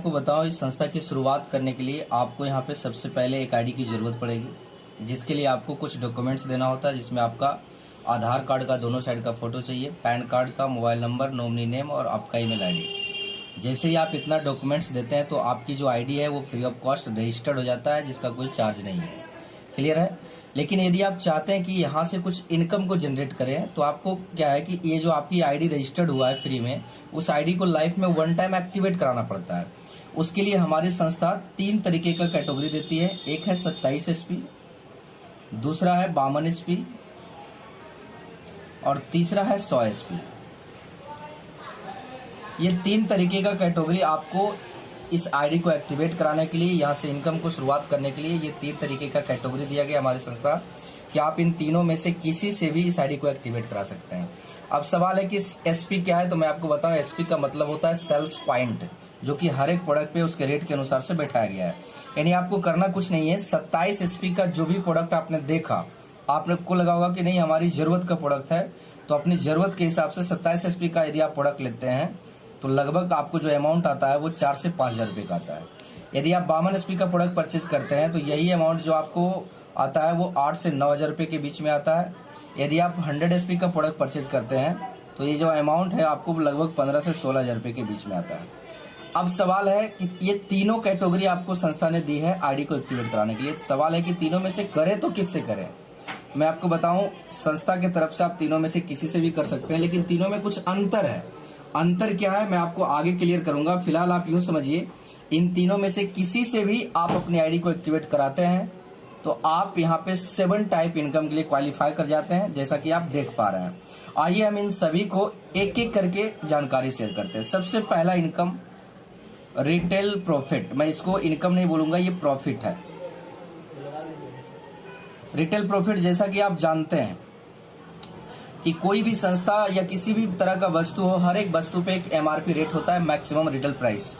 आपको बताऊं, इस संस्था की शुरुआत करने के लिए आपको यहाँ पे सबसे पहले एक आईडी की ज़रूरत पड़ेगी, जिसके लिए आपको कुछ डॉक्यूमेंट्स देना होता है, जिसमें आपका आधार कार्ड का दोनों साइड का फ़ोटो चाहिए, पैन कार्ड का, मोबाइल नंबर, नॉमिनी नेम और आपका ईमेल आईडी। जैसे ही आप इतना डॉक्यूमेंट्स देते हैं तो आपकी जो आईडी है वो फ्री ऑफ कॉस्ट रजिस्टर्ड हो जाता है, जिसका कोई चार्ज नहीं है। क्लियर है। लेकिन यदि आप चाहते हैं कि यहाँ से कुछ इनकम को जनरेट करें तो आपको क्या है कि ये जो आपकी आईडी रजिस्टर्ड हुआ है फ्री में, उस आईडी को लाइफ में वन टाइम एक्टिवेट कराना पड़ता है। उसके लिए हमारी संस्था 3 तरीके का कैटेगरी देती है। एक है 27 एसपी, दूसरा है 52 एसपी और तीसरा है 100 एसपी। ये 3 तरीके का कैटेगरी आपको इस आईडी को एक्टिवेट कराने के लिए, यहाँ से इनकम को शुरुआत करने के लिए ये 3 तरीके का कैटेगरी दिया गया हमारी संस्था कि आप इन तीनों में से किसी से भी इस आईडी को एक्टिवेट करा सकते हैं। अब सवाल है कि एसपी क्या है, तो मैं आपको बताऊं, एसपी का मतलब होता है सेल्स पॉइंट, जो कि हर एक प्रोडक्ट पे उसके रेट के अनुसार से बैठाया गया है। यानी आपको करना कुछ नहीं है, 27 एसपी का जो भी प्रोडक्ट आपने देखा, आपको लगा होगा कि नहीं हमारी जरूरत का प्रोडक्ट है, तो अपनी जरूरत के हिसाब से 27 एसपी का यदि आप प्रोडक्ट लेते हैं तो लगभग आपको जो अमाउंट आता है वो 4 से 5 हज़ार रुपये का आता है। यदि आप 52 एसपी का प्रोडक्ट परचेज करते हैं तो यही अमाउंट जो आपको आता है वो 8 से 9 हज़ार रुपये के बीच में आता है। यदि आप 100 एसपी का प्रोडक्ट परचेज करते हैं तो ये जो अमाउंट है आपको लगभग 15 से 16 हज़ार रुपये के बीच में आता है। अब सवाल है कि ये तीनों कैटेगरी आपको संस्था ने दी है आईडी को एक्टिवेट कराने के लिए। तो सवाल है कि तीनों में से करें तो किससे करें। तो मैं आपको बताऊं, संस्था की तरफ से आप तीनों में से किसी से भी कर सकते हैं, लेकिन तीनों में कुछ अंतर है। अंतर क्या है मैं आपको आगे क्लियर करूंगा। फिलहाल आप यूं समझिए, इन तीनों में से किसी से भी आप अपनी आईडी को एक्टिवेट कराते हैं तो आप यहाँ पे 7 टाइप इनकम के लिए क्वालिफाई कर जाते हैं, जैसा कि आप देख पा रहे हैं। आइए हम इन सभी को एक एक करके जानकारी शेयर करते हैं। सबसे पहला इनकम रिटेल प्रॉफिट। मैं इसको इनकम नहीं बोलूंगा, ये प्रॉफिट है। रिटेल प्रॉफिट, जैसा कि आप जानते हैं कि कोई भी संस्था या किसी भी तरह का वस्तु हो, हर एक वस्तु पे एक एमआरपी रेट होता है, मैक्सिमम रिटेल प्राइस।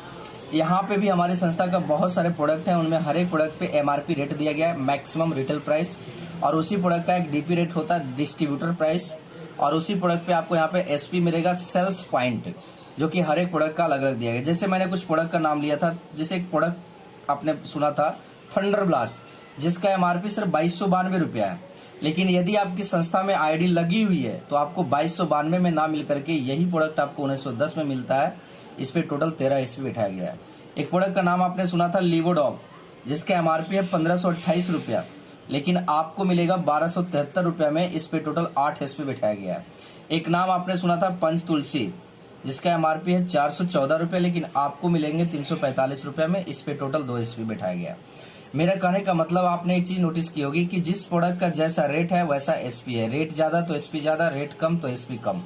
यहाँ पे भी हमारी संस्था का बहुत सारे प्रोडक्ट हैं, उनमें हर एक प्रोडक्ट पे एमआरपी रेट दिया गया है, मैक्सिमम रिटेल प्राइस। और उसी प्रोडक्ट का एक डीपी रेट होता है, डिस्ट्रीब्यूटर प्राइस। और उसी प्रोडक्ट पे आपको यहाँ पे एसपी मिलेगा, सेल्स पॉइंट, जो कि हर एक प्रोडक्ट का अलग अलग दिया गया। जैसे मैंने कुछ प्रोडक्ट का नाम लिया था, जैसे एक प्रोडक्ट आपने सुना था थंडर ब्लास्ट, जिसका एमआरपी सिर्फ 2292 रुपया है। लेकिन यदि आपकी संस्था में आईडी लगी हुई है तो आपको 2292 में ना मिल करके यही प्रोडक्ट आपको 1910 में मिलता है। इस पे टोटल 13 एसपी बिठाया गया है। एक प्रोडक्ट का नाम आपने सुना था लिवोडॉग, जिसका एमआरपी है 1528 रुपया, लेकिन आपको मिलेगा 1273 रुपया में। इस पे टोटल 8 एसपी बिठाया गया है। एक नाम आपने सुना था पंच तुलसी, जिसका एमआरपी है 414 रुपया, लेकिन आपको मिलेंगे 345 रुपया में। इस पे टोटल 2 एसपी बिठाया गया है। मेरा कहने का मतलब, आपने एक चीज नोटिस की होगी कि जिस प्रोडक्ट का जैसा रेट है वैसा एसपी है। रेट ज्यादा तो एसपी ज्यादा, रेट कम तो एसपी कम।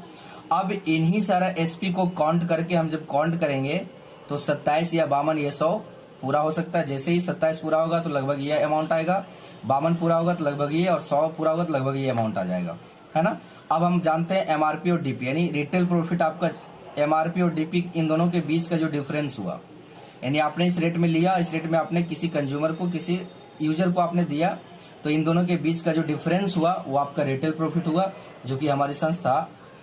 अब इन्हीं सारा एसपी को काउंट करके हम जब काउंट करेंगे तो 27 या 52 ये 100 पूरा हो सकता है। जैसे ही 27 पूरा होगा तो लगभग ये अमाउंट आएगा, 52 पूरा होगा तो लगभग ये, और 100 पूरा होगा तो लगभग ये अमाउंट आ जाएगा, है ना। अब हम जानते हैं एमआरपी और डीपी, यानी रिटेल प्रॉफिट आपका एमआरपी और डीपी, इन दोनों के बीच का जो डिफरेंस हुआ, यानी आपने इस रेट में लिया, इस रेट में आपने किसी कंज्यूमर को, किसी यूजर को आपने दिया, तो इन दोनों के बीच का जो डिफरेंस हुआ वो आपका रिटेल प्रॉफिट हुआ, जो कि हमारी संस्था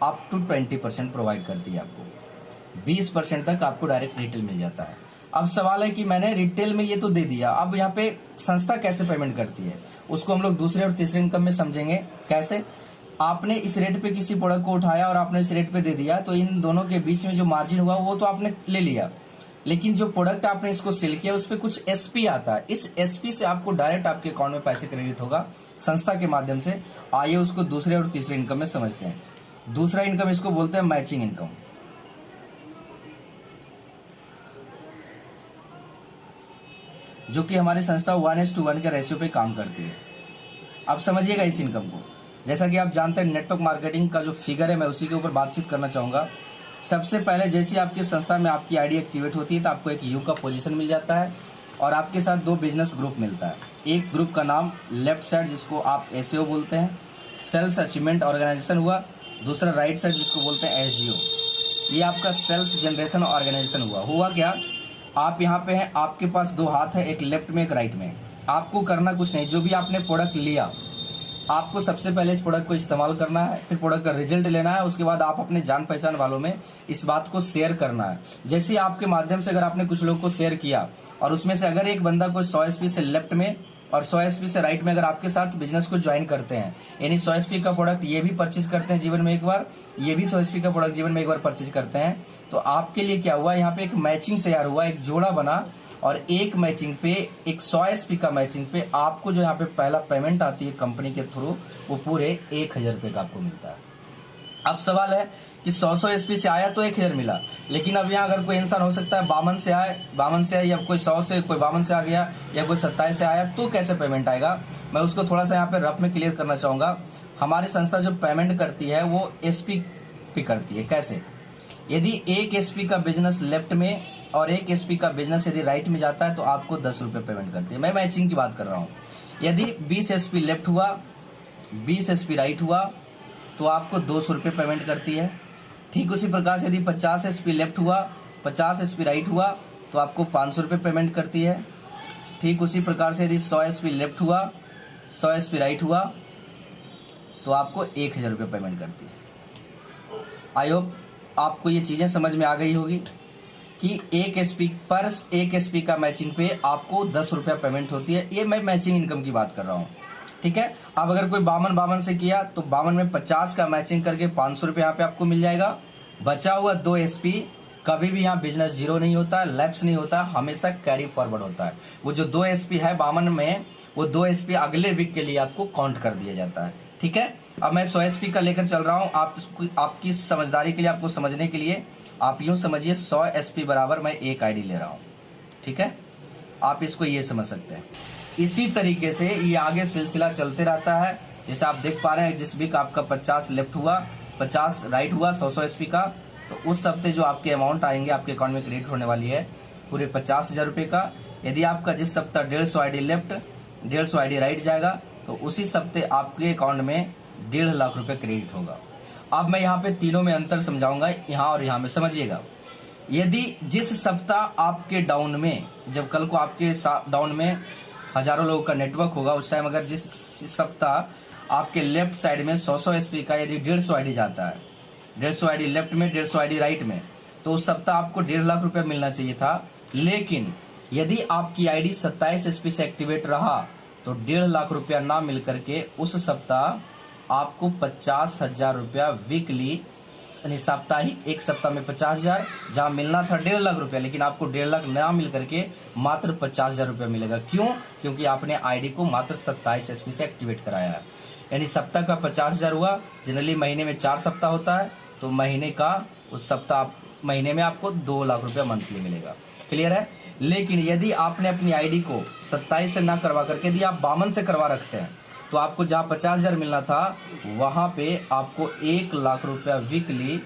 अप टू 20% प्रोवाइड करती है। आपको 20% तक आपको डायरेक्ट रिटेल मिल जाता है। अब सवाल है कि मैंने रिटेल में ये तो दे दिया, अब यहाँ पे संस्था कैसे पेमेंट करती है उसको हम लोग दूसरे और तीसरे इनकम में समझेंगे। कैसे? आपने इस रेट पे किसी प्रोडक्ट को उठाया और आपने इस रेट पे दे दिया, तो इन दोनों के बीच में जो मार्जिन हुआ वो तो आपने ले लिया, लेकिन जो प्रोडक्ट आपने इसको सेल किया उस पर कुछ एसपी आता है। इस एसपी से आपको डायरेक्ट आपके अकाउंट में पैसे क्रेडिट होगा संस्था के माध्यम से। आइए उसको दूसरे और तीसरे इनकम में समझते हैं। दूसरा इनकम इसको बोलते हैं मैचिंग इनकम, जो कि हमारी संस्था 1:1 के रेशियो पे काम करती है। अब समझिएगा इस इनकम को। जैसा कि आप जानते हैं, नेटवर्क मार्केटिंग का जो फिगर है मैं उसी के ऊपर बातचीत करना चाहूंगा। सबसे पहले जैसे आपकी संस्था में आपकी आईडी एक्टिवेट होती है तो आपको एक यू का पोजीशन मिल जाता है और आपके साथ 2 बिजनेस ग्रुप मिलता है। एक ग्रुप का नाम लेफ्ट साइड, जिसको आप एसईओ बोलते हैं, सेल्स अचीवमेंट ऑर्गेनाइजेशन हुआ। दूसरा राइट साइड, जिसको बोलते हैं एसजीओ, ये आपका सेल्स जनरेशन ऑर्गेनाइजेशन हुआ क्या? आप यहाँ पे हैं, आपके पास 2 हाथ है, एक लेफ्ट में एक राइट में। आपको करना कुछ नहीं, जो भी आपने प्रोडक्ट लिया आपको सबसे पहले इस प्रोडक्ट को इस्तेमाल करना है, फिर प्रोडक्ट का रिजल्ट लेना है, उसके बाद आप अपने जान पहचान वालों में इस बात को शेयर करना है। जैसे आपके माध्यम से अगर आपने कुछ लोगों को शेयर किया और उसमें से अगर एक बंदा को 100 एसपी से लेफ्ट में और 100 एसपी से राइट में अगर आपके साथ बिजनेस को ज्वाइन करते हैं, यानी 100 एसपी का प्रोडक्ट ये भी परचेज करते हैं जीवन में एक बार, ये भी 100 एसपी का प्रोडक्ट जीवन में एक बार परचेज करते हैं, तो आपके लिए क्या हुआ, यहाँ पे एक मैचिंग तैयार हुआ, एक जोड़ा बना, और एक मैचिंग पे, एक 100 एसपी का मैचिंग पे आपको जो यहाँ पे पहला पेमेंट आती है कंपनी के थ्रू, वो पूरे 1000 रुपए का आपको मिलता है। अब सवाल है कि 100 एसपी से आया तो 1000 मिला, लेकिन अब यहाँ अगर कोई इंसान हो सकता है 52 से आए या कोई 100 से, कोई 52 से आ गया या कोई 27 से आया, तो कैसे पेमेंट आएगा, मैं उसको थोड़ा सा यहाँ पे रफ में क्लियर करना चाहूंगा। हमारी संस्था जो पेमेंट करती है वो एसपी पे करती है। कैसे? यदि एक एसपी का बिजनेस लेफ्ट में और एक एसपी का बिजनेस यदि राइट में जाता है तो आपको 10 रुपए पेमेंट करती है। मैं मैचिंग की बात कर रहा हूँ। यदि 20 एसपी लेफ्ट हुआ, 20 एसपी राइट हुआ, तो आपको 200 रुपये पेमेंट करती है। ठीक उसी प्रकार से यदि 50 एसपी लेफ्ट हुआ, 50 एसपी राइट हुआ, तो आपको 500 रुपये पेमेंट करती है। ठीक उसी प्रकार से यदि 100 एसपी लेफ्ट हुआ, 100 एसपी राइट हुआ, तो आपको 1000 रुपये पेमेंट करती है। आई होप आपको ये चीजें समझ में आ गई होगी कि एक एसपी का मैचिंग पे आपको 10 रुपया पेमेंट होती है। ये मैं मैचिंग इनकम की बात कर रहा हूँ, ठीक है। अब अगर कोई 52 से किया तो 52 में 50 का मैचिंग करके 500 रुपये यहाँ पे आपको मिल जाएगा। बचा हुआ 2 एसपी, कभी भी यहाँ बिजनेस जीरो नहीं होता है, लैप्स नहीं होता, हमेशा कैरी फॉरवर्ड होता है। वो जो 2 एसपी है 52 में, वो 2 एसपी अगले वीक के लिए आपको काउंट कर दिया जाता है, ठीक है। अब मैं 100 एसपी का लेकर चल रहा हूँ, आपकी समझदारी के लिए, आपको समझने के लिए आप यूं समझिए 100 एसपी बराबर मैं एक आईडी ले रहा हूं, ठीक है। आप इसको ये समझ सकते हैं। इसी तरीके से ये आगे सिलसिला चलते रहता है। जैसे आप देख पा रहे हैं, जिस वीक आपका 50 लेफ्ट हुआ, 50 राइट हुआ 100 एसपी का, तो उस हफ्ते जो आपके अमाउंट आएंगे आपके अकाउंट में क्रेडिट होने वाली है पूरे 50,000 रुपए का। यदि आपका जिस सप्ताह 150 आईडी लेफ्ट, 150 आईडी राइट जाएगा, तो उसी सप्ते आपके अकाउंट में 1.5 लाख रुपए क्रेडिट होगा। अब मैं यहाँ पे तीनों में अंतर समझाऊंगा, यहाँ और यहाँ में समझिएगा। यदि जिस सप्ताह आपके डाउन में, जब कल को आपके डाउन में हजारों लोगों का नेटवर्क होगा, उस टाइम अगर जिस सप्ताह आपके लेफ्ट साइड में 100 एसपी का यदि 150 आईडी जाता है, 150 आईडी लेफ्ट में, 150 आईडी राइट में, तो उस सप्ताह आपको 1.5 लाख रुपया मिलना चाहिए था। लेकिन यदि आपकी आईडी 27 एसपी से एक्टिवेट रहा तो 1.5 लाख रुपया ना मिल करके उस सप्ताह आपको 50,000 रुपया वीकली, यानी साप्ताहिक, एक सप्ताह में 50,000, जहां मिलना था 1.5 लाख रुपया, लेकिन आपको 1.5 लाख ना मिल करके मात्र 50,000 रुपया मिलेगा। क्यों? क्योंकि आपने आईडी को मात्र 27 एसपी से एक्टिवेट कराया है। यानी सप्ताह का 50,000 हुआ। जनरली महीने में 4 सप्ताह होता है, तो महीने का उस सप्ताह, महीने में आपको 2 लाख रुपया मंथली मिलेगा। क्लियर है? लेकिन यदि आपने अपनी आईडी को 27 से ना करवा करके यदि आप 52 से करवा रखते हैं, तो आपको जहां 50,000 मिलना था वहां पे आपको 1 लाख रुपया वीकली,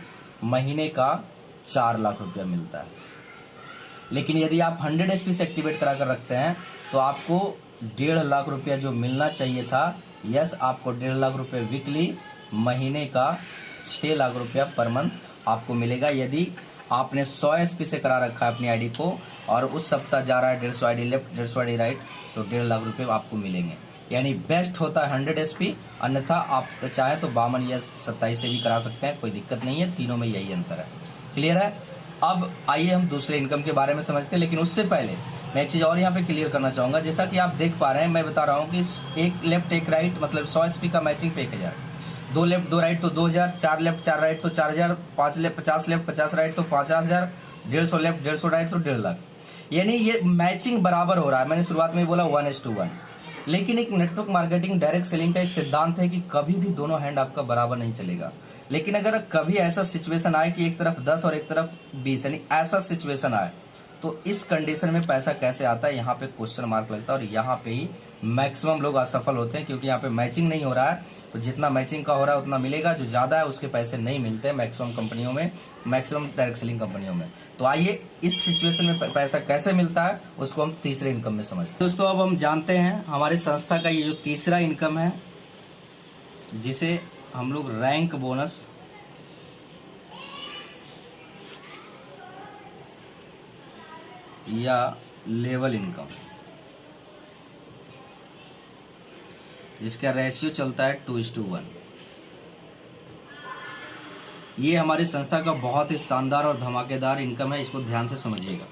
महीने का 4 लाख रुपया मिलता है। लेकिन यदि आप 100 एसपी से एक्टिवेट करा कर रखते हैं तो आपको 1.5 लाख रुपया जो मिलना चाहिए था, यस, आपको 1.5 लाख रुपया वीकली, महीने का 6 लाख रुपया पर मंथ आपको मिलेगा। यदि आपने 100 एसपी से करा रखा है अपनी आईडी को और उस सप्ताह जा रहा है 150 आईडी लेफ्ट, 150 आईडी राइट, तो 1.5 लाख रुपए आपको मिलेंगे। यानी बेस्ट होता है 100 एसपी, अन्यथा आप चाहे तो 52 या 27 से भी करा सकते हैं, कोई दिक्कत नहीं है। तीनों में यही अंतर है। क्लियर है? अब आइए हम दूसरे इनकम के बारे में समझते हैं, लेकिन उससे पहले मैं एक चीज और यहाँ पे क्लियर करना चाहूंगा। जैसा कि आप देख पा रहे हैं, मैं बता रहा हूँ कि एक लेफ्ट एक राइट, मतलब 100 एसपी का मैचिंग पे 1000, 2 लेफ्ट 2 राइट तो 2000, 4 लेफ्ट 4 राइट तो 4000, 5 लेफ्ट 50 लेफ्ट 50 राइट तो 50,000, 150 लेफ्ट 150 राइट तो 1.5 लाख। यानी ये मैचिंग बराबर हो रहा है। मैंने शुरुआत में बोला 1:1। लेकिन एक नेटवर्क मार्केटिंग, डायरेक्ट सेलिंग का एक सिद्धांत है कि कभी भी दोनों हैंड आपका बराबर नहीं चलेगा। लेकिन अगर कभी ऐसा सिचुएशन आए कि एक तरफ 10 और एक तरफ 20, यानी ऐसा सिचुएशन आए, तो इस कंडीशन में पैसा कैसे आता है, यहाँ पे क्वेश्चन मार्क लगता है। और यहाँ पे ही मैक्सिमम लोग असफल होते हैं, क्योंकि यहाँ पे मैचिंग नहीं हो रहा है। तो जितना मैचिंग का हो रहा है उतना मिलेगा, जो ज्यादा है उसके पैसे नहीं मिलते मैक्सिमम कंपनियों में, मैक्सिमम डायरेक्ट सेलिंग कंपनियों में। तो आइए इस सिचुएशन में पैसा कैसे मिलता है उसको हम तीसरे इनकम में समझते हैं। दोस्तों, अब हम जानते हैं हमारे संस्था का ये जो तीसरा इनकम है, जिसे हम लोग रैंक बोनस या लेवल इनकम, जिसका रेशियो चलता है 2:1। ये हमारी संस्था का बहुत ही शानदार और धमाकेदार इनकम है, इसको ध्यान से समझिएगा।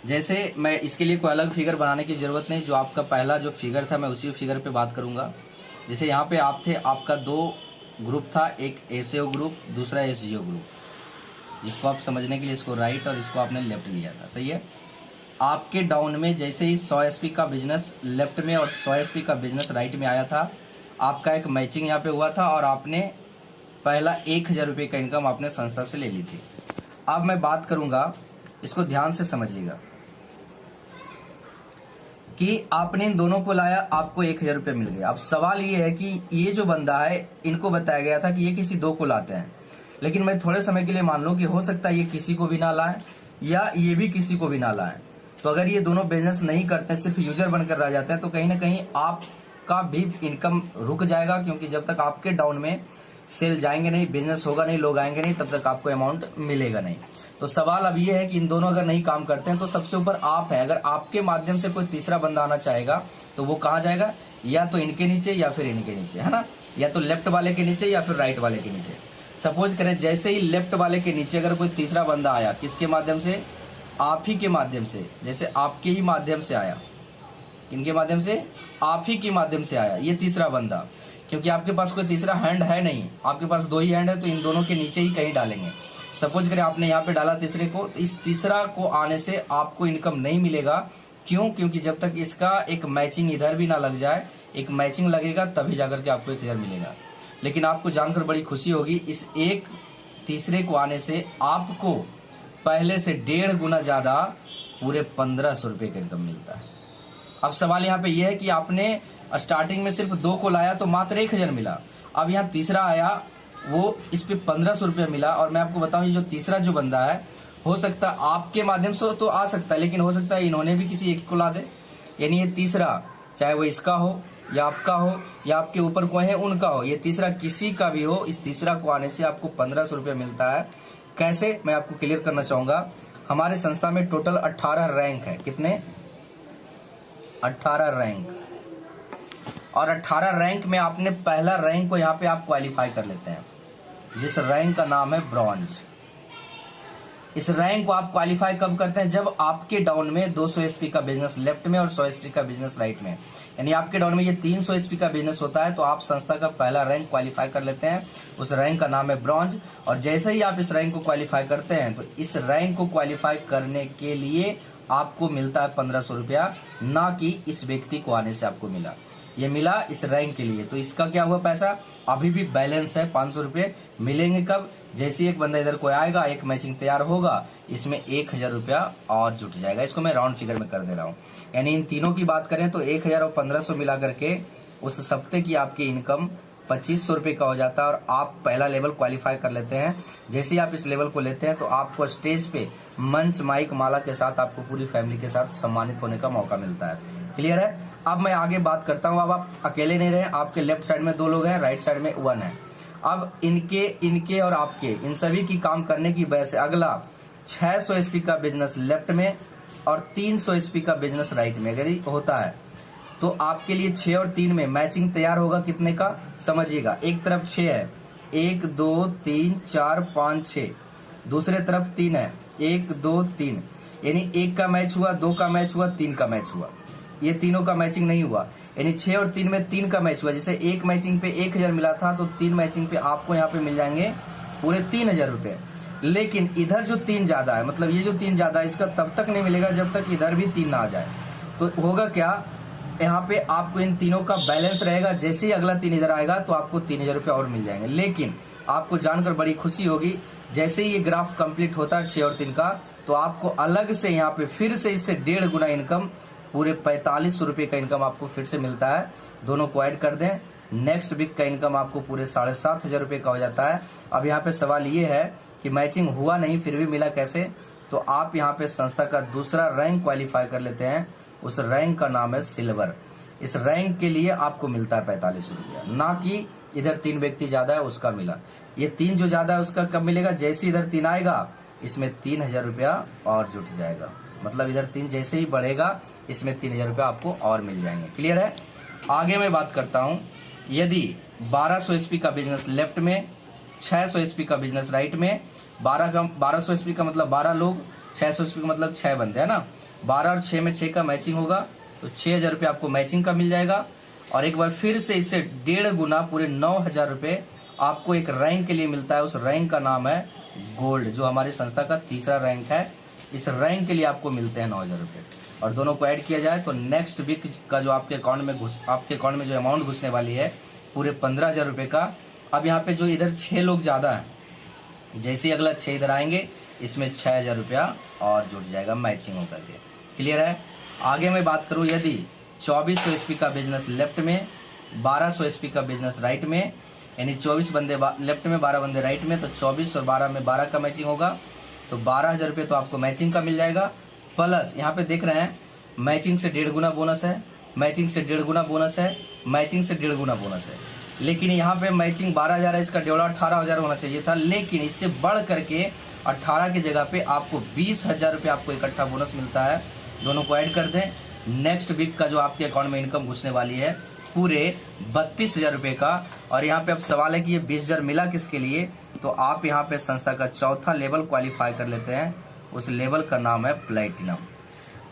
जैसे मैं इसके लिए कोई अलग फिगर बनाने की जरूरत नहीं, जो आपका पहला जो फिगर था मैं उसी फिगर पे बात करूंगा। जैसे यहाँ पे आप थे, आपका 2 ग्रुप था, एक एसएओ ग्रुप, दूसरा एसजीओ ग्रुप, जिसको आप समझने के लिए इसको राइट और इसको आपने लेफ्ट लिया था, सही है। आपके डाउन में जैसे ही 100 एसपी का बिजनेस लेफ्ट में और 100 एसपी का बिजनेस राइट में आया था, आपका एक मैचिंग यहाँ पे हुआ था और आपने पहला 1000 रुपये का इनकम आपने संस्था से ले ली थी। अब मैं बात करूंगा, इसको ध्यान से समझिएगा कि आपने इन दोनों को लाया, आपको 1000 रुपये मिल गए। अब सवाल ये है कि ये जो बंदा है, इनको बताया गया था कि ये किसी 2 को लाते हैं, लेकिन मैं थोड़े समय के लिए मान लूं कि हो सकता है ये किसी को भी ना लाए या ये भी किसी को भी ना लाए। तो अगर ये दोनों बिजनेस नहीं करते, सिर्फ यूजर बनकर रह जाते हैं, तो कहीं ना कहीं आपका भी इनकम रुक जाएगा, क्योंकि जब तक आपके डाउन में सेल जाएंगे नहीं, बिजनेस होगा नहीं, लोग आएंगे नहीं, तब तक आपको अमाउंट मिलेगा नहीं। तो सवाल अब ये है कि इन दोनों अगर नहीं काम करते हैं तो सबसे ऊपर आप है। अगर आपके माध्यम से कोई तीसरा बंदा आना चाहेगा तो वो कहाँ जाएगा, या तो इनके नीचे या फिर इनके नीचे, है ना, या तो लेफ्ट वाले के नीचे या फिर राइट वाले के नीचे। सपोज करें जैसे ही लेफ्ट वाले के नीचे अगर कोई तीसरा बंदा आया, किसके माध्यम से, आप ही के माध्यम से, जैसे आपके ही माध्यम से आया, इनके माध्यम से, आप ही के माध्यम से आया ये तीसरा बंदा, क्योंकि आपके पास कोई तीसरा हैंड है नहीं, आपके पास 2 ही हैंड है, तो इन दोनों के नीचे ही कहीं डालेंगे। सपोज करें आपने यहाँ पे डाला तीसरे को, तो इस तीसरा को आने से आपको इनकम नहीं मिलेगा। क्यों? क्योंकि जब तक इसका एक मैचिंग इधर भी ना लग जाए, एक मैचिंग लगेगा तभी जाकर के आपको 1000 मिलेगा। लेकिन आपको जानकर बड़ी खुशी होगी, इस एक तीसरे को आने से आपको पहले से 1.5 गुना ज्यादा पूरे 1500 रुपये का इनकम मिलता है। अब सवाल यहाँ पे यह है कि आपने स्टार्टिंग में सिर्फ 2 को लाया तो मात्र 1000 मिला, अब यहाँ तीसरा आया, वो इस पे 1500 रुपया मिला। और मैं आपको बताऊं, ये जो तीसरा जो बंदा है, हो सकता है आपके माध्यम से तो आ सकता है, लेकिन हो सकता है इन्होंने भी किसी एक को ला दे। यानी ये तीसरा, चाहे वो इसका हो या आपका हो या आपके ऊपर कोई है उनका हो, ये तीसरा किसी का भी हो, इस तीसरा को आने से आपको 1500 रुपया मिलता है। कैसे, मैं आपको क्लियर करना चाहूंगा। हमारे संस्था में टोटल 18 रैंक है। कितने? 18 रैंक। और 18 रैंक में आपने पहला रैंक को यहाँ पे आप क्वालिफाई कर लेते हैं, जिस रैंक का नाम है ब्रॉन्ज। इस रैंक को आप क्वालिफाई कब करते हैं? जब आपके डाउन में 200 एसपी का बिजनेस लेफ्ट में और 100 एसपी का बिजनेस राइट में, यानी आपके डाउन में ये 300 एसपी का बिजनेस होता है, तो आप संस्था का पहला रैंक क्वालिफाई कर लेते हैं। उस रैंक का नाम है ब्रॉन्ज। और जैसे ही आप इस रैंक को क्वालिफाई करते हैं, तो इस रैंक को क्वालिफाई करने के लिए आपको मिलता है 1500 रुपया, ना कि इस व्यक्ति को आने से आपको मिला। ये मिला इस रैंक के लिए, तो इसका क्या हुआ पैसा, अभी भी बैलेंस है 500 रुपये। मिलेंगे कब? जैसे एक बंदा इधर कोई आएगा, एक मैचिंग तैयार होगा, इसमें 1000 रुपया और जुट जाएगा। इसको मैं राउंड फिगर में कर दे रहा हूँ। यानी इन तीनों की बात करें तो 1000 और 1500 मिला करके उस सप्ते की आपकी इनकम 2500 रुपये का हो जाता है। और आप पहला लेवल क्वालिफाई कर लेते हैं। जैसे ही आप इस लेवल को लेते हैं तो आपको स्टेज पे मंच माइक माला के साथ आपको पूरी फैमिली के साथ सम्मानित होने का मौका मिलता है। क्लियर है? अब मैं आगे बात करता हूँ। अब आप अकेले नहीं रहे, आपके लेफ्ट साइड में 2 लोग हैं, राइट साइड में 1 है। अब इनके और आपके इन सभी की काम करने की वजह से अगला 600 एसपी का बिजनेस लेफ्ट में और 300 एसपी का बिजनेस राइट में अगर होता है, तो आपके लिए 6 और 3 में मैचिंग तैयार होगा। कितने का समझिएगा, एक तरफ 6 है, 1 2 3 4 5 6, दूसरे तरफ 3 है, 1 2 3, यानी 1 का मैच हुआ, 2 का मैच हुआ, 3 का मैच हुआ। ये तीनों का मैचिंग नहीं हुआ, यानी 6 और 3 में 3 का मैच हुआ। जैसे एक मैचिंग पे 1000 मिला था, तो 3 मैचिंग पे आपको यहाँ पे मिल जाएंगे पूरे 3000 रुपए। लेकिन इधर जो 3 ज्यादा है, मतलब ये जो 3 ज्यादा है, इसका तब तक नहीं मिलेगा जब तक इधर भी 3 ना आ जाए। तो होगा क्या, यहाँ पे आपको इन तीनों का बैलेंस रहेगा। जैसे ही अगला 3 इधर आएगा तो आपको 3000 रुपये और मिल जाएंगे। लेकिन आपको जानकर बड़ी खुशी होगी, जैसे ही ये ग्राफ कंप्लीट होता है 6 और 3 का, तो आपको अलग से यहाँ पे फिर से इससे 1.5 गुना इनकम, पूरे 4500 रुपये का इनकम आपको फिर से मिलता है। दोनों को ऐड कर दें, नेक्स्ट वीक का इनकम आपको पूरे 7500 रुपये का हो जाता है। अब यहाँ पे सवाल ये है कि मैचिंग हुआ नहीं फिर भी मिला कैसे? तो आप यहाँ पे संस्था का दूसरा रैंक क्वालिफाई कर लेते हैं। उस रैंक का नाम है सिल्वर। इस रैंक के लिए आपको मिलता है 4500 रुपया, ना कि इधर 3 व्यक्ति ज्यादा है उसका मिला। ये 3 जो ज्यादा है उसका कब मिलेगा? जैसे इधर 3 आएगा, इसमें 3000 रुपया और जुट जाएगा। मतलब इधर 3 जैसे ही बढ़ेगा, इसमें 3000 रुपया आपको और मिल जाएंगे। क्लियर है? आगे मैं बात करता हूं, यदि 1200 एसपी का बिजनेस लेफ्ट में, 600 एसपी का बिजनेस राइट में, 1200 एसपी का मतलब 12 लोग, 600 एसपी का मतलब 6 बंदे है ना, 12 और 6 में 6 का मैचिंग होगा तो 6000 रुपये आपको मैचिंग का मिल जाएगा। और एक बार फिर से इससे 1.5 गुना पूरे 9000 रुपये आपको एक रैंक के लिए मिलता है। उस रैंक का नाम है गोल्ड, जो हमारी संस्था का तीसरा रैंक है। इस रैंक के लिए आपको मिलते हैं 9000 रुपये। और दोनों को ऐड किया जाए तो नेक्स्ट वीक का जो आपके अकाउंट में जो अमाउंट घुसने वाली है पूरे 15,000 रुपये का। अब यहाँ पे जो इधर 6 लोग ज्यादा है, जैसे ही अगला 6 इधर आएंगे इसमें 6000 रुपया और जुट जाएगा मैचिंग होकर के। क्लियर है। आगे मैं बात करूं, यदि 2400 एसपी का बिजनेस लेफ्ट में, 1200 एसपी का बिजनेस राइट में, यानी 24 बंदे लेफ्ट में, 12 बंदे राइट में, तो 24 और 12 में 12 का मैचिंग होगा तो 12,000 रुपये तो आपको मैचिंग का मिल जाएगा। प्लस यहाँ पे देख रहे हैं मैचिंग से 1.5 गुना बोनस है, मैचिंग से 1.5 गुना बोनस है, मैचिंग से 1.5 गुना बोनस है। लेकिन यहाँ पे मैचिंग 12,000 है, इसका 18,000 होना चाहिए था, लेकिन इससे बढ़ करके 18 की जगह पे आपको 20,000 रुपये आपको इकट्ठा बोनस मिलता है। दोनों को ऐड कर दें, नेक्स्ट वीक का जो आपके अकाउंट में इनकम घुसने वाली है पूरे 32,000 रुपये का। और यहाँ पे अब सवाल है कि ये 20,000 मिला किसके लिए, तो आप यहाँ पे संस्था का चौथा लेवल क्वालिफाई कर लेते हैं। उस लेवल का नाम है प्लेटिनम।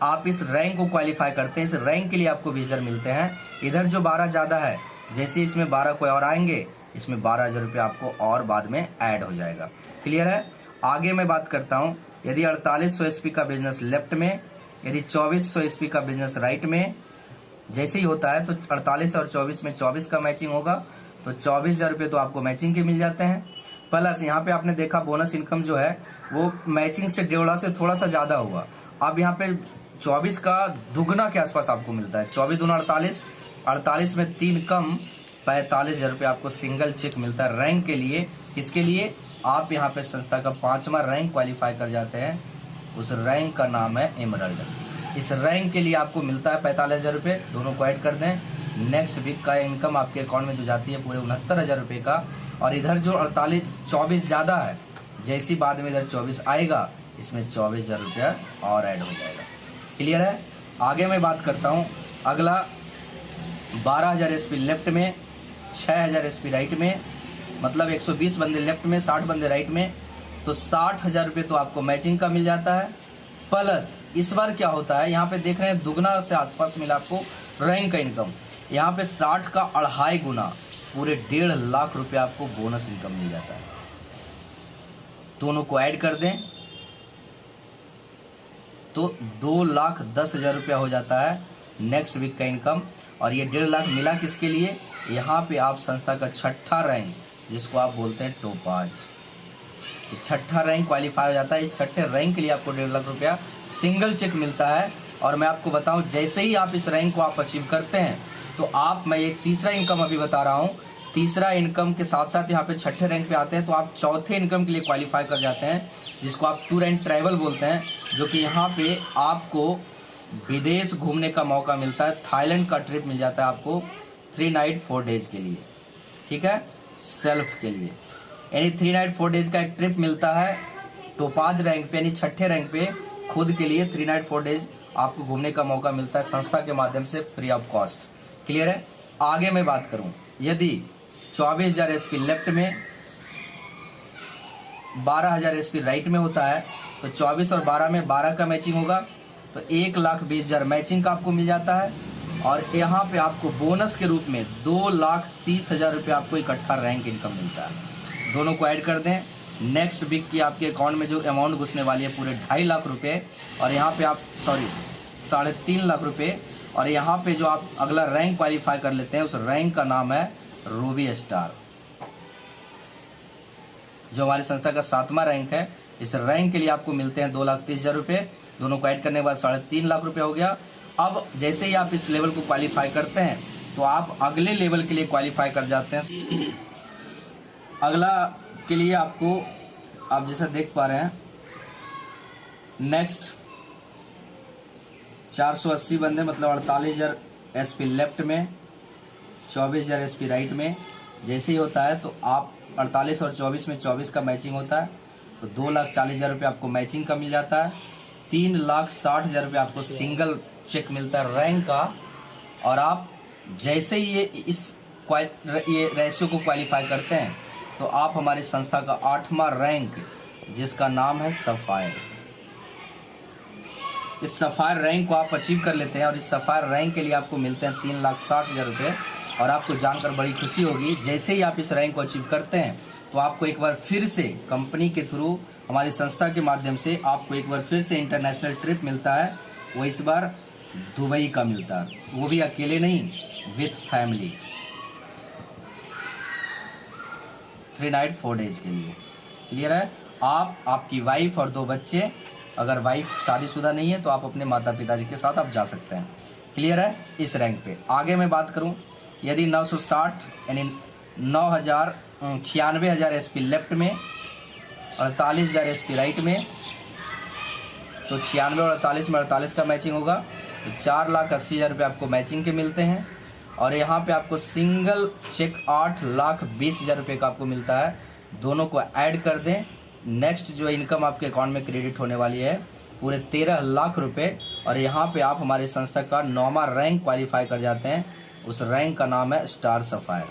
आप इस रैंक को क्वालिफाई करते हैं, इस रैंक के लिए आपको 20,000 मिलते हैं। इधर जो 12 ज्यादा है, जैसे इसमें 12 कोई और आएंगे, इसमें 12,000 रुपये आपको और बाद में ऐड हो जाएगा। क्लियर है। आगे मैं बात करता हूँ, यदि 4800 एसपी का बिजनेस लेफ्ट में, यदि 2400 एसपी का बिजनेस राइट में, जैसे ही होता है तो 48 और 24 में 24 का मैचिंग होगा तो 24,000 रुपये तो आपको मैचिंग के मिल जाते हैं। प्लस यहाँ पे आपने देखा बोनस इनकम जो है वो मैचिंग से 1.5 से थोड़ा सा ज्यादा हुआ। अब यहाँ पे 24 का दुगना के आसपास आपको मिलता है। 24 दूना 48, 48 में 3 कम, 45,000 रुपये आपको सिंगल चेक मिलता है रैंक के लिए। किसके लिए, आप यहाँ पे संस्था का 5वां रैंक क्वालिफाई कर जाते हैं। उस रैंक का नाम है एमरल्ड। इस रैंक के लिए आपको मिलता है 45,000 रुपये। दोनों को ऐड कर दें, नेक्स्ट वीक का इनकम आपके अकाउंट में जो जाती है पूरे 69,000 रुपये का। और इधर जो 24 ज्यादा है, जैसी बाद में इधर 24 आएगा इसमें 24,000 रुपया और ऐड हो जाएगा। क्लियर है। आगे मैं बात करता हूँ, अगला 12,000 एसपी लेफ्ट में, 6,000 एसपी राइट में, मतलब 120 बंदे लेफ्ट में, 60 बंदे राइट में, तो 60,000 रुपये तो आपको मैचिंग का मिल जाता है। प्लस इस बार क्या होता है, यहाँ पे देख रहे हैं दुगना से आसपास मिला आपको रैंक का इनकम। यहाँ पे 60 का 2.5 गुना पूरे 1.5 लाख रुपए आपको बोनस इनकम मिल जाता है। दोनों को ऐड कर दें तो 2,10,000 रुपया हो जाता है नेक्स्ट वीक का इनकम। और ये 1.5 लाख मिला किसके लिए, यहाँ पे आप संस्था का 6ठा रैंक, जिसको आप बोलते हैं टोपाज, 6ठा रैंक क्वालिफाई हो जाता है। इस 6ठे रैंक के लिए आपको 1.5 लाख रुपया सिंगल चेक मिलता है। और मैं आपको बताऊं, जैसे ही आप इस रैंक को आप अचीव करते हैं तो आप, मैं ये तीसरा इनकम अभी बता रहा हूँ, तीसरा इनकम के साथ साथ यहाँ पे 6ठे रैंक पे आते हैं तो आप चौथे इनकम के लिए क्वालिफाई कर जाते हैं, जिसको आप टूर एंड ट्रैवल बोलते हैं, जो कि यहाँ पे आपको विदेश घूमने का मौका मिलता है। थाईलैंड का ट्रिप मिल जाता है आपको 3 नाइट 4 डेज के लिए, ठीक है, सेल्फ के लिए। यानी 3 नाइट 4 डेज का एक ट्रिप मिलता है टोपाज रैंक पे, यानी 6ठे रैंक पे खुद के लिए 3 नाइट 4 डेज आपको घूमने का मौका मिलता है संस्था के माध्यम से फ्री ऑफ कॉस्ट। क्लियर है। आगे मैं बात करूं, यदि 24,000 एसपी लेफ्ट में, 12,000 एसपी राइट में होता है तो 24 और 12 में 12 का मैचिंग होगा तो 1,20,000 मैचिंग का आपको मिल जाता है। और यहाँ पे आपको बोनस के रूप में 2,30,000 रुपये आपको इकट्ठा रैंक इनकम मिलता है। दोनों को ऐड कर दें, नेक्स्ट वीक की आपके अकाउंट में जो अमाउंट घुसने वाली है पूरे 2.5 लाख रुपए, और यहाँ पे आप 3.5 लाख रुपए। और यहाँ पे जो आप अगला रैंक क्वालिफाई कर लेते हैं, उस रैंक का नाम है रूबी स्टार, जो हमारी संस्था का 7वां रैंक है। इस रैंक के लिए आपको मिलते हैं 2,30,000 रुपये। दोनों को ऐड करने के बाद 3.5 लाख रुपए हो गया। अब जैसे ही आप इस लेवल को क्वालिफाई करते हैं तो आप अगले लेवल के लिए क्वालिफाई कर जाते हैं। अगला के लिए आपको, आप जैसा देख पा रहे हैं, नेक्स्ट 480 बंदे, मतलब 48,000 एसपी लेफ्ट में, 24,000 एसपी राइट में। जैसे ही होता है तो आप 48 और 24 में 24 का मैचिंग होता है तो 2,40,000 रुपये आपको मैचिंग का मिल जाता है। 3,60,000 रुपये आपको सिंगल चेक मिलता है रैंक का। और आप जैसे ही ये रेशियो को क्वालिफाई करते हैं तो आप हमारी संस्था का 8वां रैंक, जिसका नाम है सफायर, इस सफायर रैंक को आप अचीव कर लेते हैं। और इस सफायर रैंक के लिए आपको मिलते हैं 3,60,000 रुपये। और आपको जानकर बड़ी खुशी होगी, जैसे ही आप इस रैंक को अचीव करते हैं तो आपको एक बार फिर से कंपनी के थ्रू, हमारी संस्था के माध्यम से आपको एक बार फिर से इंटरनेशनल ट्रिप मिलता है। वो इस बार दुबई का मिलता है, वो भी अकेले नहीं, विथ फैमिली, 3 नाइट 4 डेज के लिए। क्लियर है? आप, आपकी वाइफ और 2 बच्चे, अगर वाइफ शादीशुदा नहीं है तो आप अपने माता पिताजी के साथ आप जा सकते हैं। क्लियर है? इस रैंक पे आगे मैं बात करूं, यदि 960 यानी 96,000 एसपी लेफ्ट में, 48,000 एसपी राइट में, तो 96 और 48 में 48 का मैचिंग होगा, तो 4,80,000 रुपये आपको मैचिंग के मिलते हैं। और यहाँ पे आपको सिंगल चेक 8,20,000 रुपये का आपको मिलता है। दोनों को ऐड कर दें, नेक्स्ट जो इनकम आपके अकाउंट में क्रेडिट होने वाली है पूरे 13 लाख रुपए। और यहाँ पे आप हमारी संस्था का 9वां रैंक क्वालिफाई कर जाते हैं। उस रैंक का नाम है स्टार सफायर।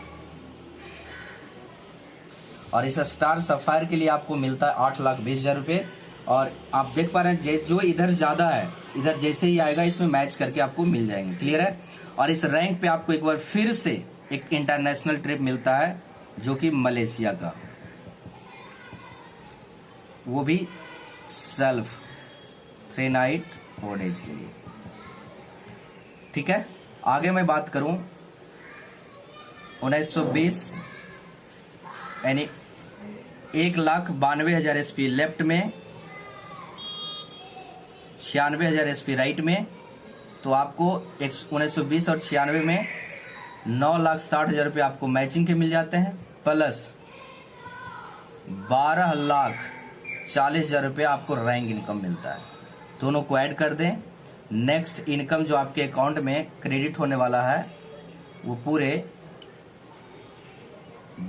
और इस स्टार सफायर के लिए आपको मिलता है 8,20,000 रुपये। और आप देख पा रहे हैं जो इधर ज्यादा है, इधर जैसे ही आएगा इसमें मैच करके आपको मिल जाएंगे। क्लियर है? और इस रैंक पे आपको एक बार फिर से एक इंटरनेशनल ट्रिप मिलता है, जो कि मलेशिया का, वो भी सेल्फ 3 नाइट 4 डेज के लिए। ठीक है? आगे मैं बात करूं 1920 यानी 1,92,000 एसपी लेफ्ट में, 96,000 एसपी राइट में, तो आपको 1920 और 96 में 9,60,000 रुपये आपको मैचिंग के मिल जाते हैं, प्लस 12,40,000 रुपये आपको रैंक इनकम मिलता है। दोनों को ऐड कर दें, नेक्स्ट इनकम जो आपके अकाउंट में क्रेडिट होने वाला है वो पूरे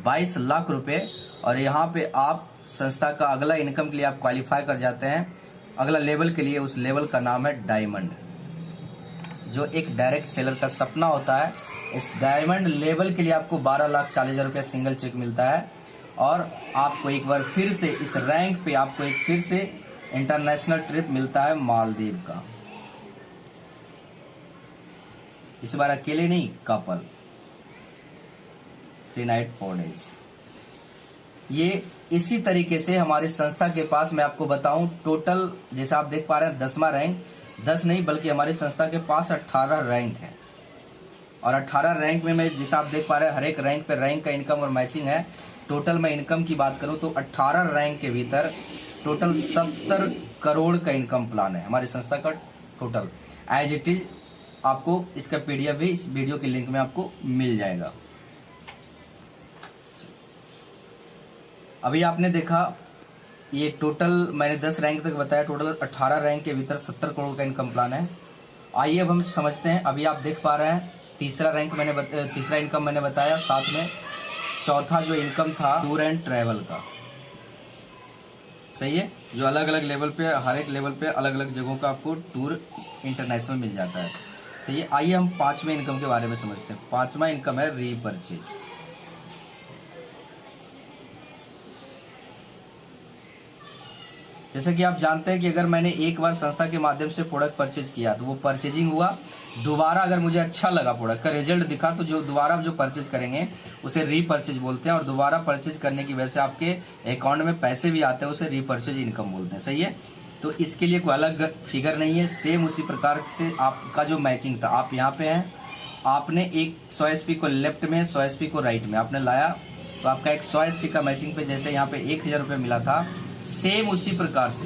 22 लाख रुपए। और यहाँ पे आप संस्था का अगला इनकम के लिए आप क्वालिफाई कर जाते हैं, अगला लेवल के लिए। उस लेवल का नाम है डायमंड, जो एक डायरेक्ट सेलर का सपना होता है। इस डायमंड लेवल के लिए आपको 12,40,000 रुपये सिंगल चेक मिलता है। और आपको एक बार फिर से इस रैंक पे आपको एक फिर से इंटरनेशनल ट्रिप मिलता है मालदीव का। इस बार अकेले नहीं, कपल, 3 नाइट 4 डेज। ये इसी तरीके से हमारी संस्था के पास, मैं आपको बताऊं, टोटल जैसे आप देख पा रहे हैं 10वां रैंक, 10 नहीं बल्कि हमारी संस्था के पास 18 रैंक है। और 18 रैंक में मैं जैसा आप देख पा रहे हैं हर एक रैंक पे रैंक का इनकम और मैचिंग है। टोटल मैं इनकम की बात करूं तो 18 रैंक के भीतर टोटल 70 करोड़ का इनकम प्लान है हमारी संस्था का टोटल। एज इट इज आपको इसका पीडीएफ भी इस वीडियो के लिंक में आपको मिल जाएगा। अभी आपने देखा ये टोटल मैंने 10 रैंक तक बताया, टोटल 18 रैंक के भीतर 70 करोड़ का इनकम प्लान है। आइए अब हम समझते हैं। अभी आप देख पा रहे हैं तीसरा इनकम मैंने बताया, साथ में चौथा जो इनकम था टूर एंड ट्रैवल का। सही है? जो अलग अलग लेवल पे, हर एक लेवल पे अलग अलग जगहों का आपको टूर इंटरनेशनल मिल जाता है। सही है? आइए हम 5वें इनकम के बारे में समझते हैं। 5वां इनकम है रीपरचेज। जैसे कि आप जानते हैं कि अगर मैंने एक बार संस्था के माध्यम से प्रोडक्ट परचेज किया तो वो परचेजिंग हुआ, दोबारा अगर मुझे अच्छा लगा, प्रोडक्ट का रिजल्ट दिखा, तो जो दोबारा जो परचेज करेंगे उसे रीपरचेज बोलते हैं। और दोबारा परचेज करने की वजह से आपके अकाउंट में पैसे भी आते हैं, उसे रीपरचेज इनकम बोलते हैं। सही है? तो इसके लिए कोई अलग फिगर नहीं है। सेम उसी प्रकार से आपका जो मैचिंग था, आप यहाँ पे हैं, आपने एक 100 एसपी को लेफ्ट में, 100 एसपी को राइट में आपने लाया, तो आपका एक 100 एसपी का मैचिंग पे जैसे यहाँ पे 1,000 रुपये मिला था, सेम उसी प्रकार से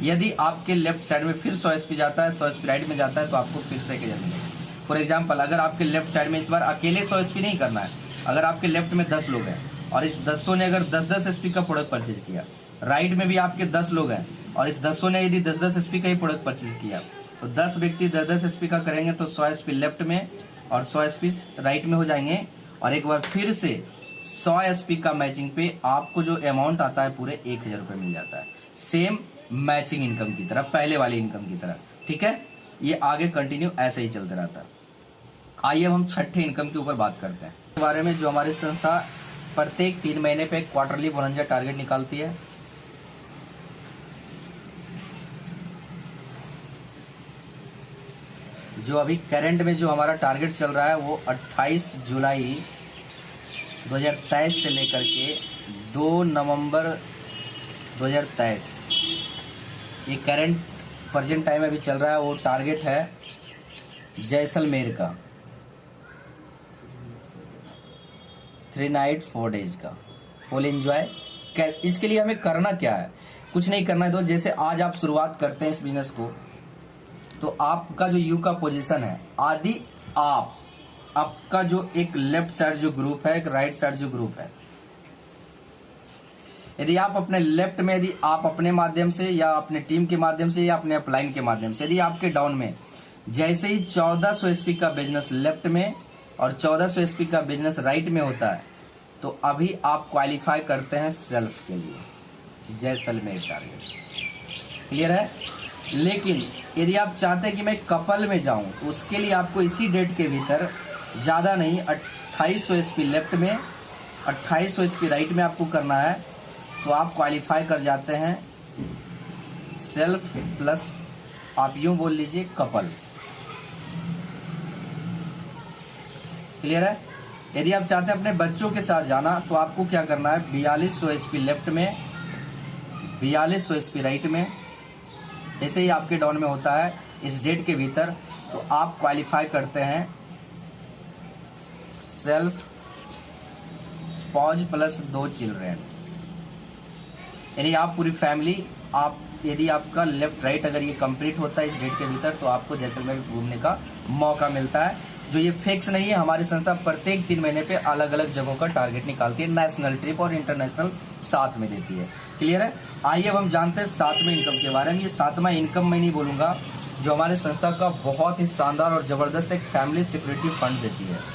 यदि आपके लेफ्ट साइड में फिर 100 एसपी जाता है, 100 एसपी राइट में जाता है, तो आपको फिर से 1,000 मिलेगा। फॉर एग्जाम्पल, अगर आपके लेफ्ट साइड में इस बार अकेले 100 एसपी नहीं करना है, अगर आपके लेफ्ट में 10 लोग हैं और इस 10 ने अगर 10-10 एसपी का प्रोडक्ट परचेज किया, राइट में भी आपके 10 लोग हैं और इस 10 ने यदि 10-10 एसपी का ही प्रोडक्ट परचेज किया, तो 10 व्यक्ति 10-10 एसपी का करेंगे तो 100 एसपी लेफ्ट में और 100 एसपी राइट में हो जाएंगे। और एक बार फिर से 100 एसपी का मैचिंग पे आपको जो अमाउंट आता है पूरे 1,000 रुपये मिल जाता है, सेम मैचिंग इनकम की तरह, पहले वाली इनकम की तरह। ठीक है? ये आगे कंटिन्यू ऐसे ही चलते रहता है। आइए हम छठे इनकम के ऊपर बात करते हैं इस बारे में। जो हमारी संस्था प्रत्येक 3 महीने पे क्वार्टरली बोनंजा टारगेट निकालती है। जो अभी करंट में जो हमारा टारगेट चल रहा है वो 28 जुलाई 2023 से लेकर के 2 नवंबर 2023 ये करंट प्रेजेंट टाइम अभी चल रहा है। वो टारगेट है जैसलमेर का 3 नाइट 4 डेज का फुल एंजॉय। इसके लिए हमें करना क्या है? कुछ नहीं करना है दोस्त। जैसे आज आप शुरुआत करते हैं इस बिजनेस को, तो आपका जो यू का पोजीशन है, आदि आपका जो एक लेफ्ट साइड जो ग्रुप है, एक राइट साइड जो ग्रुप है, यदि आप अपने लेफ्ट में, यदि आप अपने माध्यम से या अपने टीम के माध्यम से या अपने अपलाइन के माध्यम से, यदि आपके डाउन में जैसे ही 1400 एसपी का बिजनेस लेफ्ट में और 1400 एसपी का बिजनेस राइट में होता है, तो अभी आप क्वालिफाई करते हैं सेल्फ के लिए जैसलमेर टारगेट। क्लियर है? लेकिन यदि आप चाहते हैं कि मैं कपल में जाऊं, तो उसके लिए आपको इसी डेट के भीतर ज़्यादा नहीं 2800 एसपी लेफ्ट में 2800 एसपी राइट में आपको करना है, तो आप क्वालिफाई कर जाते हैं सेल्फ प्लस आप यूं बोल लीजिए कपल। क्लियर है? यदि आप चाहते हैं अपने बच्चों के साथ जाना, तो आपको क्या करना है 4200 एसपी लेफ्ट में 4200 एसपी राइट में जैसे ही आपके डाउन में होता है इस डेट के भीतर, तो आप क्वालिफाई करते हैं सेल्फ स्पॉज प्लस 2 चिल्ड्रेन। यानी आप पूरी फैमिली, आप यदि आपका लेफ्ट राइट अगर ये कंप्लीट होता है इस डेट के भीतर, तो आपको जैसलमेर घूमने का मौका मिलता है। जो ये फिक्स नहीं है, हमारी संस्था प्रत्येक 3 महीने पे अलग अलग जगहों का टारगेट निकालती है, नेशनल ट्रिप और इंटरनेशनल साथ में देती है। क्लियर है? आइए अब हम जानते हैं 7वें इनकम के बारे में। ये 7वां इनकम मैं नहीं बोलूँगा, जो हमारी संस्था का बहुत ही शानदार और ज़बरदस्त एक फैमिली सिक्योरिटी फंड देती है।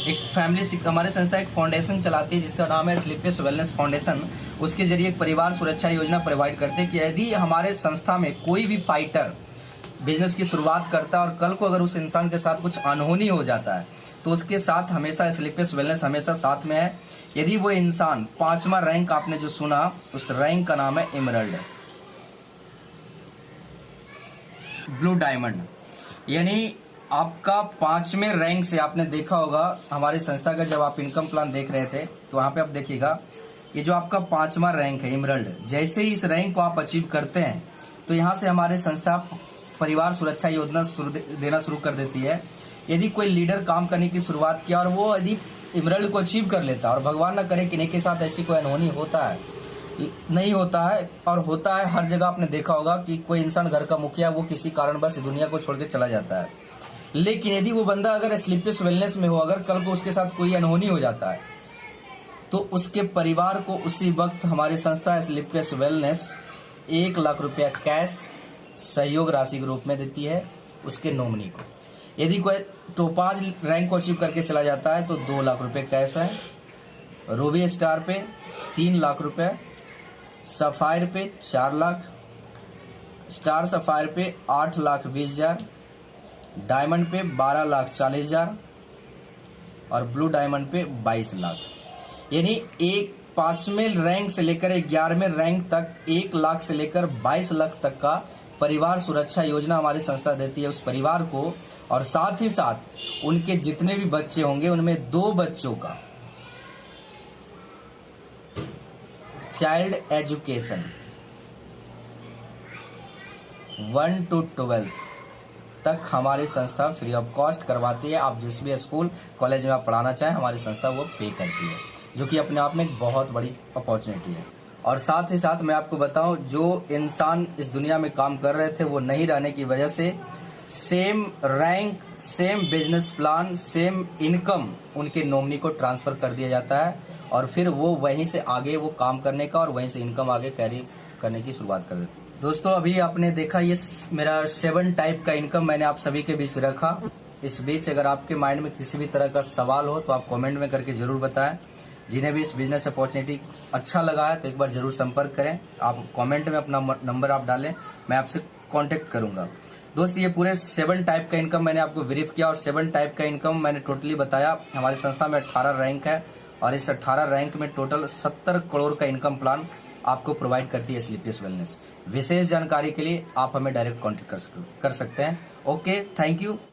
एक फैमिली, हमारी संस्था एक फाउंडेशन चलाती है जिसका नाम है स्लीपलेस वेलनेस फाउंडेशन। उसके जरिए एक परिवार सुरक्षा योजना प्रोवाइड करते हैं कि यदि हमारे संस्था में कोई भी फाइटर बिजनेस की शुरुआत करता है और कल को अगर उस इंसान के साथ कुछ अनहोनी हो जाता है, तो उसके साथ हमेशा स्लीपलेस वेलनेस हमेशा साथ में है। यदि वो इंसान 5वां रैंक आपने जो सुना, उस रैंक का नाम है एमरल्ड ब्लू डायमंड। यानी आपका 5वें रैंक से, आपने देखा होगा हमारी संस्था का जब आप इनकम प्लान देख रहे थे, तो वहां पे आप देखिएगा ये जो आपका 5वां रैंक है एमरल्ड, जैसे ही इस रैंक को आप अचीव करते हैं, तो यहाँ से हमारी संस्था परिवार सुरक्षा योजना देना शुरू कर देती है। यदि कोई लीडर काम करने की शुरुआत किया और वो यदि एमरल्ड को अचीव कर लेता है, और भगवान न करे किन्हीं के साथ ऐसी कोई अनहोनी होता है, नहीं होता है और होता है हर जगह, आपने देखा होगा कि कोई इंसान घर का मुखिया वो किसी कारणवश दुनिया को छोड़ के चला जाता है, लेकिन यदि वो बंदा अगर स्लीपलेस वेलनेस में हो, अगर कल को उसके साथ कोई अनहोनी हो जाता है, तो उसके परिवार को उसी वक्त हमारी संस्था स्लीपलेस वेलनेस 1 लाख रुपया कैश सहयोग राशि के रूप में देती है उसके नॉमिनी को। यदि कोई टोपाज रैंक को अचीव करके चला जाता है, तो 2 लाख रुपए कैश है, रूबी स्टार पे 3 लाख रुपए, सफायर पे 4 लाख, स्टार सफायर पे 8 लाख 20 हजार, डायमंड पे 12 लाख 40 हजार और ब्लू डायमंड पे 22 लाख। यानी एक 5वें रैंक से लेकर 11वें रैंक तक 1 लाख से लेकर 22 लाख तक का परिवार सुरक्षा योजना हमारी संस्था देती है उस परिवार को। और साथ ही साथ उनके जितने भी बच्चे होंगे उनमें 2 बच्चों का चाइल्ड एजुकेशन 1 to 12 तक हमारी संस्था फ्री ऑफ कॉस्ट करवाती है। आप जिस भी स्कूल कॉलेज में आप पढ़ाना चाहें, हमारी संस्था वो पे करती है, जो कि अपने आप में एक बहुत बड़ी अपॉर्चुनिटी है। और साथ ही साथ मैं आपको बताऊं, जो इंसान इस दुनिया में काम कर रहे थे वो नहीं रहने की वजह से same rank, same business plan, same income उनके नॉमिनी को ट्रांसफर कर दिया जाता है और फिर वो वहीं से आगे वो काम करने का और वहीं से इनकम आगे कैरी करने की शुरुआत कर देते हैं। दोस्तों, अभी आपने देखा ये मेरा 7 टाइप का इनकम मैंने आप सभी के बीच रखा। इस बीच अगर आपके माइंड में किसी भी तरह का सवाल हो तो आप कमेंट में करके जरूर बताएं। जिन्हें भी इस बिजनेस अपॉर्चुनिटी अच्छा लगा है तो एक बार जरूर संपर्क करें। आप कमेंट में अपना नंबर आप डालें, मैं आपसे कांटेक्ट करूंगा। दोस्त ये पूरे 7 टाइप का इनकम मैंने आपको ब्रीफ किया और 7 टाइप का इनकम मैंने टोटली बताया। हमारी संस्था में 18 रैंक है और इस 18 रैंक में टोटल 70 करोड़ का इनकम प्लान आपको प्रोवाइड करती है स्लीपलेस वेलनेस। विशेष जानकारी के लिए आप हमें डायरेक्ट कॉन्टेक्ट कर सकते हैं। Okay, thank you.